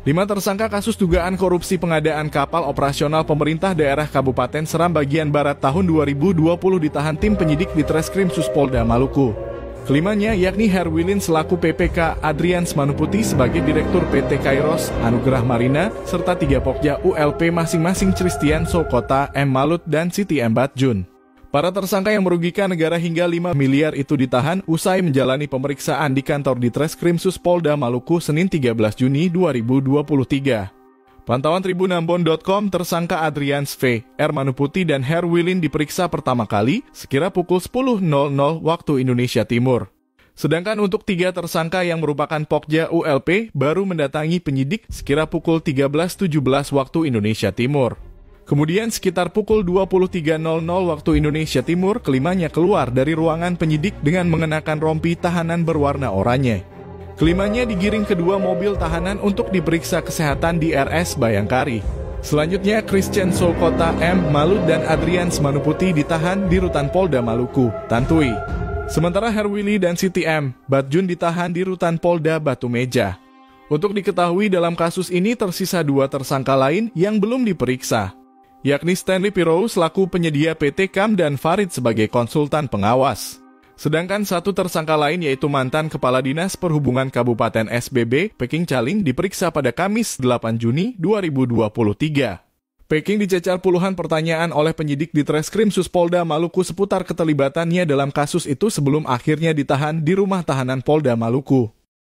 5 tersangka kasus dugaan korupsi pengadaan kapal operasional pemerintah daerah Kabupaten Seram bagian Barat tahun 2020 ditahan tim penyidik di Treskrim Suspolda Maluku. Kelimanya yakni Herwilin selaku PPK, Adrians Manuputi sebagai Direktur PT Kairos, Anugerah Marina, serta 3 Pokja ULP masing-masing Christian Sokota, M. Malut, dan Siti M. Batjun. Para tersangka yang merugikan negara hingga 5 miliar itu ditahan usai menjalani pemeriksaan di kantor di Treskrim Suspolda Maluku Senin 13 Juni 2023. Pantauan tribunambon.com, tersangka Adrians V. R. Manuputi dan Herwilin diperiksa pertama kali sekira pukul 10.00 waktu Indonesia Timur. Sedangkan untuk 3 tersangka yang merupakan Pokja ULP baru mendatangi penyidik sekira pukul 13.17 waktu Indonesia Timur. Kemudian sekitar pukul 23.00 waktu Indonesia Timur, kelimanya keluar dari ruangan penyidik dengan mengenakan rompi tahanan berwarna oranye. Kelimanya digiring kedua mobil tahanan untuk diperiksa kesehatan di RS Bayangkari. Selanjutnya, Christian Sokota, M. Malut, dan Adrians Manuputi ditahan di Rutan Polda Maluku, Tantui. Sementara Herwili dan Siti M. Batjun ditahan di Rutan Polda Batumeja. Untuk diketahui dalam kasus ini tersisa 2 tersangka lain yang belum diperiksa, yakni Stanley Pirou selaku penyedia PT KAM dan Farid sebagai konsultan pengawas. Sedangkan 1 tersangka lain yaitu mantan Kepala Dinas Perhubungan Kabupaten SBB, Peking Caling, diperiksa pada Kamis 8 Juni 2023. Peking dicecar puluhan pertanyaan oleh penyidik di Treskrim Suspolda Maluku seputar keterlibatannya dalam kasus itu sebelum akhirnya ditahan di rumah tahanan Polda Maluku.